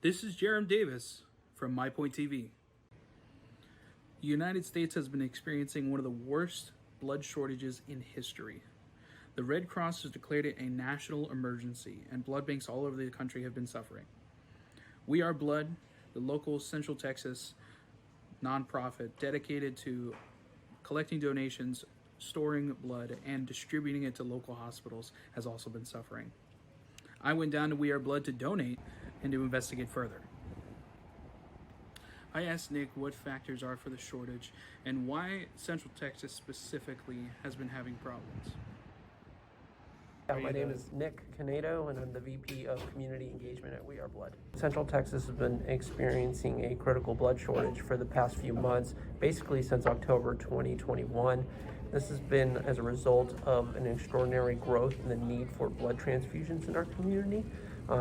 This is Jarom Davis from MyPoint TV. The United States has been experiencing one of the worst blood shortages in history. The Red Cross has declared it a national emergency, and blood banks all over the country have been suffering. We Are Blood, the local Central Texas nonprofit dedicated to collecting donations, storing blood, and distributing it to local hospitals, has also been suffering. I went down to We Are Blood to donate and to investigate further. I asked Nick what factors are for the shortage and why Central Texas specifically has been having problems. My name is Nick Canedo, and I'm the VP of Community Engagement at We Are Blood. Central Texas has been experiencing a critical blood shortage for the past few months, basically since October 2021. This has been as a result of an extraordinary growth in the need for blood transfusions in our community.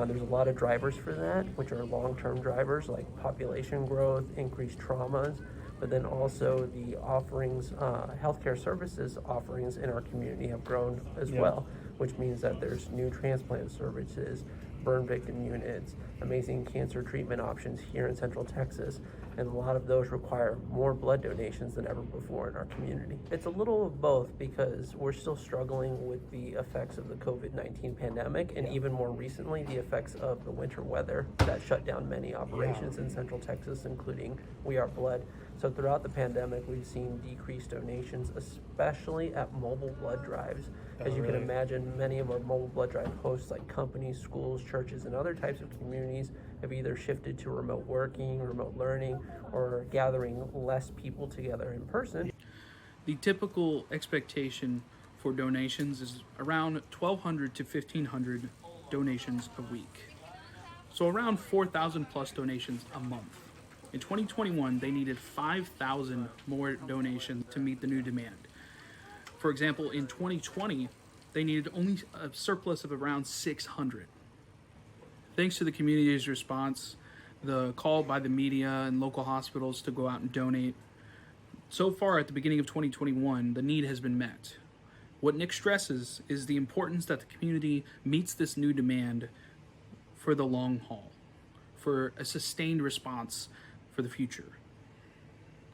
There's a lot of drivers for that, which are long-term drivers like population growth, increased traumas, but then also the offerings, healthcare services offerings in our community have grown as well, which means that there's new transplant services, burn victim units, amazing cancer treatment options here in Central Texas, and a lot of those require more blood donations than ever before in our community. It's a little of both because we're still struggling with the effects of the COVID-19 pandemic, and even more recently, the effects of the winter weather that shut down many operations in Central Texas, including We Are Blood. So throughout the pandemic, we've seen decreased donations, especially at mobile blood drives. As you can imagine, many of our mobile blood drive hosts like companies, schools, churches, and other types of communities have either shifted to remote working, remote learning, or gathering less people together in person. The typical expectation for donations is around 1,200 to 1,500 donations a week. So around 4,000 plus donations a month. In 2021, they needed 5,000 more donations to meet the new demand. For example, in 2020, they needed only a surplus of around 600. Thanks to the community's response, the call by the media and local hospitals to go out and donate, so far at the beginning of 2021, the need has been met. What Nick stresses is the importance that the community meets this new demand for the long haul, for a sustained response for the future.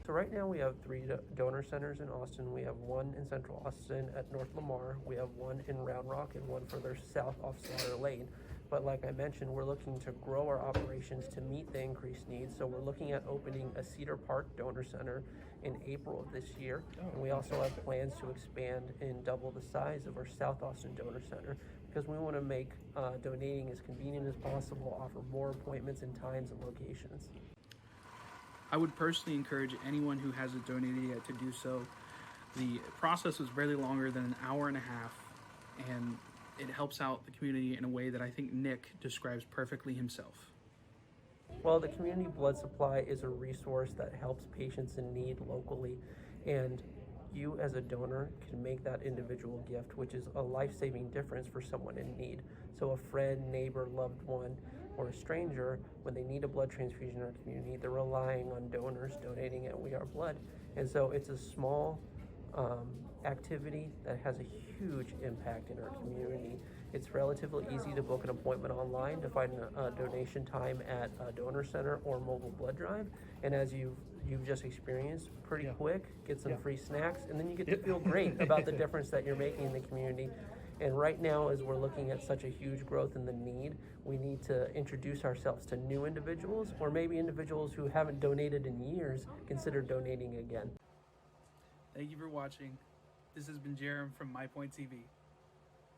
So right now we have 3 donor centers in Austin. We have one in Central Austin at North Lamar. We have one in Round Rock and one further south off Slaughter Lane. But like I mentioned, we're looking to grow our operations to meet the increased needs. So we're looking at opening a Cedar Park donor center in April of this year. And we also have plans to expand and double the size of our South Austin donor center because we want to make donating as convenient as possible, offer more appointments and times and locations. I would personally encourage anyone who hasn't donated yet to do so. The process was barely longer than an hour and a half, and it helps out the community in a way that I think Nick describes perfectly himself. Well, the community blood supply is a resource that helps patients in need locally, and you as a donor can make that individual gift, which is a life-saving difference for someone in need. So a friend, neighbor, loved one, or a stranger, when they need a blood transfusion in our community, they're relying on donors donating at We Are Blood. And so it's a small activity that has a huge impact in our community. It's relatively easy to book an appointment online to find a donation time at a donor center or mobile blood drive. And as you've just experienced, pretty quick, get some free snacks, and then you get to feel great about the difference that you're making in the community. And right now, as we're looking at such a huge growth in the need, we need to introduce ourselves to new individuals, or maybe individuals who haven't donated in years, consider donating again. Thank you for watching. This has been Jarom from MyPoint TV.